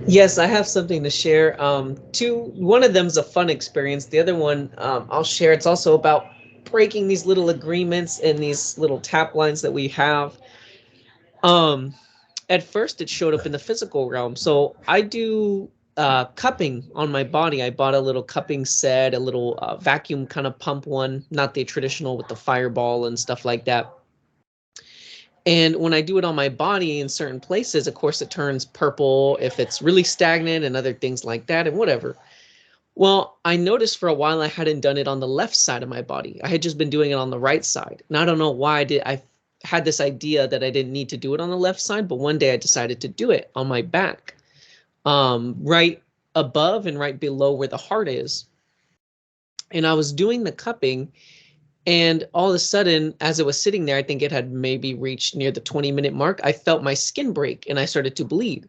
Yes, I have something to share. One of them's a fun experience. The other one, I'll share. It's also about breaking these little agreements and these little tap lines that we have. Um, at first, it showed up in the physical realm. So I do cupping on my body. I bought a little cupping set, a little vacuum kind of pump one, not the traditional with the fireball and stuff like that. And when I do it on my body in certain places, of course, it turns purple if it's really stagnant and other things like that and whatever. Well, I noticed for a while I hadn't done it on the left side of my body. I had just been doing it on the right side. And I don't know why I had this idea that I didn't need to do it on the left side, but one day I decided to do it on my back, right above and right below where the heart is. And I was doing the cupping, and all of a sudden, as it was sitting there, I think it had maybe reached near the 20-minute mark, I felt my skin break and I started to bleed.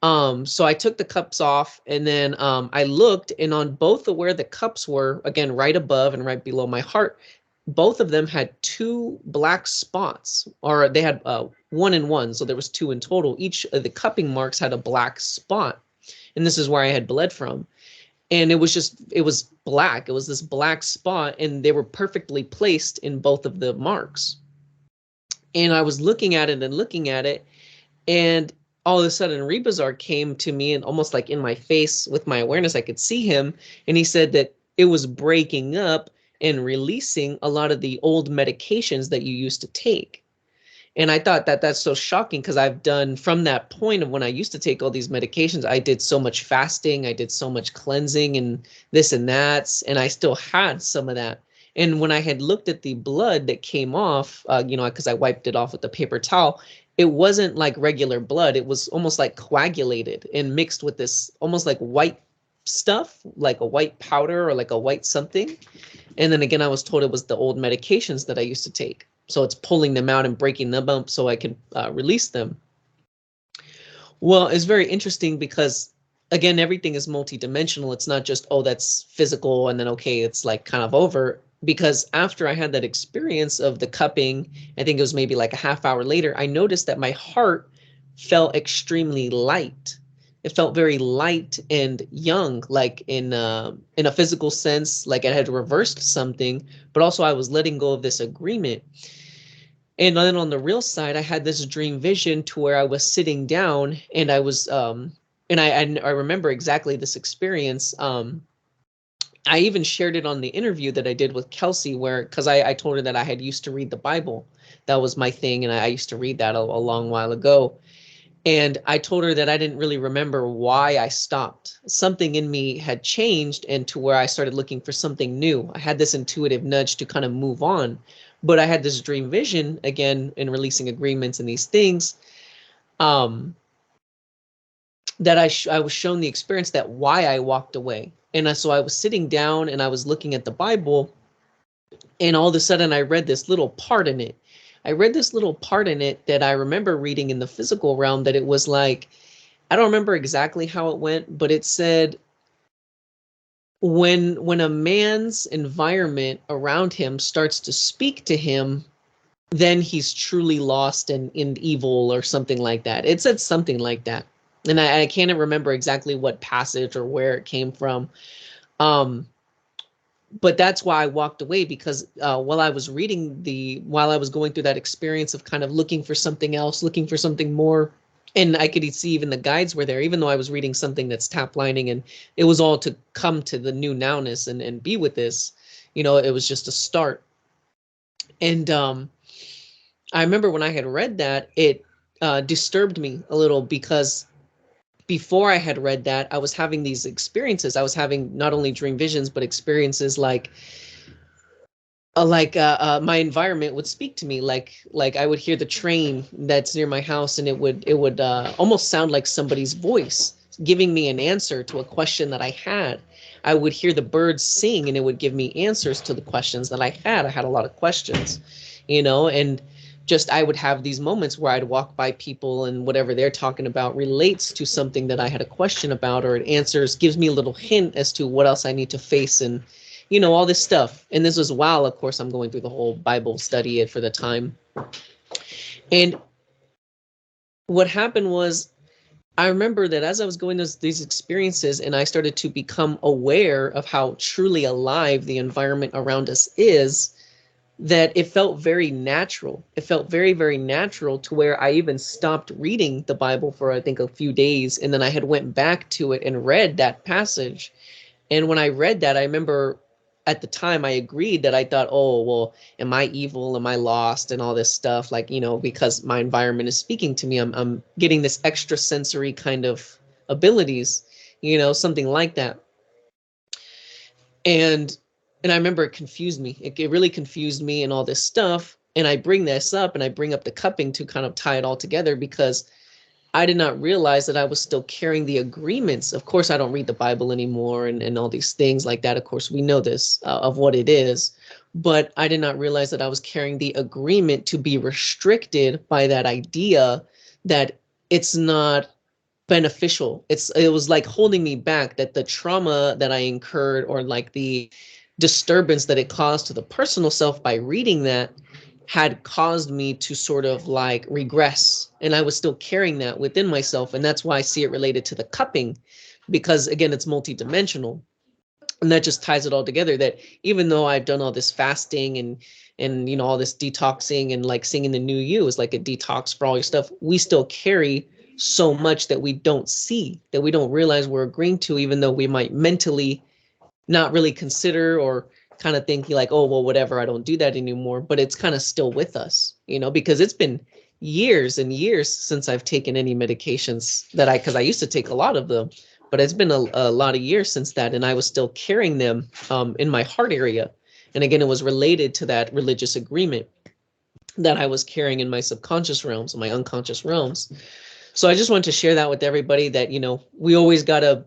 So I took the cups off, and then I looked, and on both of where the cups were, again, right above and right below my heart, both of them had 2 black spots, or they had 1 and 1. So there was 2 in total. Each of the cupping marks had a black spot. And this is where I had bled from. And it was black. It was this black spot, and they were perfectly placed in both of the marks. And I was looking at it and looking at it, and all of a sudden Rebazar came to me, and almost like in my face with my awareness, I could see him. And he said that it was breaking up and releasing a lot of the old medications that you used to take. And I thought that that's so shocking, because I've done, from that point of when I used to take all these medications, I did so much fasting, I did so much cleansing and this and that, and I still had some of that. And when I had looked at the blood that came off, because I wiped it off with the paper towel, it wasn't like regular blood. It was almost like coagulated and mixed with this almost like white stuff, like a white powder or like a white something. And then again, I was told it was the old medications that I used to take. So it's pulling them out and breaking them up so I can release them. Well, it's very interesting because, again, everything is multidimensional. It's not just, oh, that's physical and then, okay, it's like kind of over. Because after I had that experience of the cupping, I think it was maybe like a half hour later, I noticed that my heart felt extremely light. It felt very light and young, like in a physical sense, like I had reversed something, but also I was letting go of this agreement. And then on the real side, I had this dream vision to where I was sitting down, and I was, and I remember exactly this experience. I even shared it on the interview that I did with Kelsey, where, because I told her that I had used to read the Bible. That was my thing, and I used to read that a long while ago. And I told her that I didn't really remember why I stopped. Something in me had changed, and to where I started looking for something new. I had this intuitive nudge to kind of move on. But I had this dream vision, again, in releasing agreements and these things, that I was shown the experience that why I walked away. And so I was sitting down and I was looking at the Bible, and all of a sudden I read this little part in it. I read this little part in it that I remember reading in the physical realm, that it was like, I don't remember exactly how it went, but it said, when a man's environment around him starts to speak to him, then he's truly lost and in evil, or something like that. It said something like that. And I can't remember exactly what passage or where it came from. But that's why I walked away, because while I was going through that experience of kind of looking for something else, looking for something more, and I could see even the guides were there, even though I was reading something that's tap lining, and it was all to come to the new nowness and be with this, it was just a start. And I remember when I had read that, it disturbed me a little, because before I had read that, I was having these experiences. I was having not only dream visions, but experiences like my environment would speak to me, like I would hear the train that's near my house, and it would almost sound like somebody's voice giving me an answer to a question that I had. I would hear the birds sing, and it would give me answers to the questions that I had. I had a lot of questions, and just I would have these moments where I'd walk by people, and whatever they're talking about relates to something that I had a question about, or it gives me a little hint as to what else I need to face, and all this stuff. And this was while, of course, I'm going through the whole Bible study for the time. And what happened was, I remember that as I was going through these experiences and I started to become aware of how truly alive the environment around us is, that it felt very natural. It felt very, very natural to where I even stopped reading the Bible for, I think, a few days. And then I had went back to it and read that passage. And when I read that, I remember at the time I agreed that I thought, oh, well, am I evil? Am I lost? And all this stuff, like, because my environment is speaking to me, I'm getting this extra sensory kind of abilities, something like that. And I remember it confused me. It really confused me and all this stuff. And I bring this up and I bring up the cupping to kind of tie it all together, because I did not realize that I was still carrying the agreements. Of course, I don't read the Bible anymore and all these things like that. Of course, we know this of what it is, but I did not realize that I was carrying the agreement to be restricted by that idea that it's not beneficial. It was like holding me back, that the trauma that I incurred, or like the disturbance that it caused to the personal self by reading that, had caused me to sort of like regress, and I was still carrying that within myself. And that's why I see it related to the cupping, because again, it's multidimensional. And that just ties it all together, that even though I've done all this fasting and all this detoxing, and like singing the NUUU is like a detox for all your stuff, we still carry so much that we don't see, that we don't realize we're agreeing to, even though we might mentally not really consider, or kind of thinking like, oh, well, whatever, I don't do that anymore. But it's kind of still with us, because it's been years and years since I've taken any medications because I used to take a lot of them, but it's been a lot of years since that. And I was still carrying them in my heart area. And again, it was related to that religious agreement that I was carrying in my subconscious realms, my unconscious realms. So I just wanted to share that with everybody, that, we always got to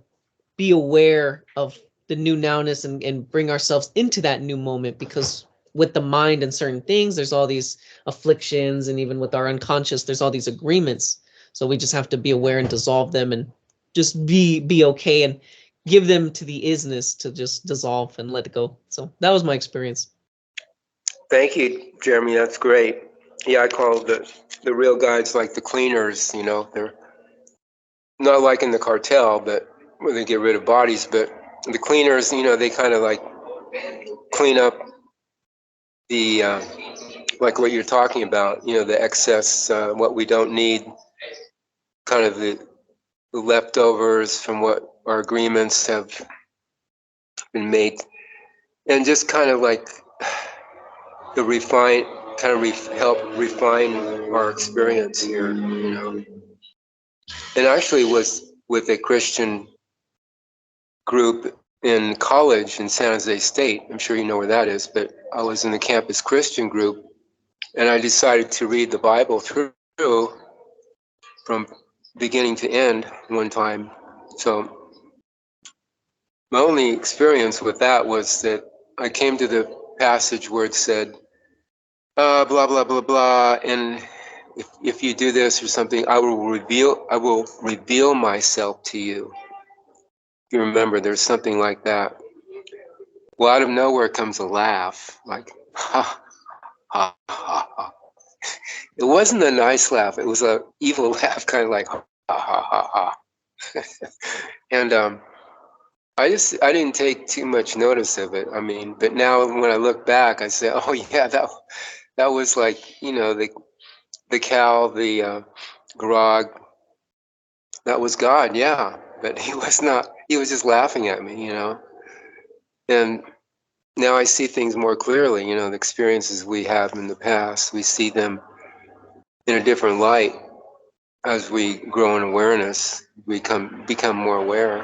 be aware of the new nowness, and bring ourselves into that new moment, because with the mind and certain things, there's all these afflictions, and even with our unconscious, there's all these agreements. So we just have to be aware and dissolve them, and just be okay, and give them to the isness to just dissolve and let it go. So that was my experience. Thank you, Jeremy. That's great. Yeah, I call the real guides like the cleaners. They're not like in the cartel, but where they get rid of bodies. But the cleaners, they kind of like clean up the like what you're talking about. The excess, what we don't need, kind of the leftovers from what our agreements have been made, and just kind of like the refine, kind of help refine our experience here. And actually was with a Christian group in college in San Jose State. I'm sure you know where that is, but I was in the campus Christian group, and I decided to read the Bible through from beginning to end one time. So my only experience with that was that I came to the passage where it said, blah, blah, blah, blah, and if you do this or something, I will reveal myself to you. You remember, there's something like that. Well, out of nowhere comes a laugh, like, ha, ha, ha, ha. It wasn't a nice laugh. It was an evil laugh, kind of like, ha, ha, ha, ha. And I didn't take too much notice of it. I mean, but now when I look back, I say, oh yeah, that was like, the cow, the grog, that was God, yeah. But he was not, he was just laughing at me, And now I see things more clearly, the experiences we have in the past, we see them in a different light as we grow in awareness, we become more aware.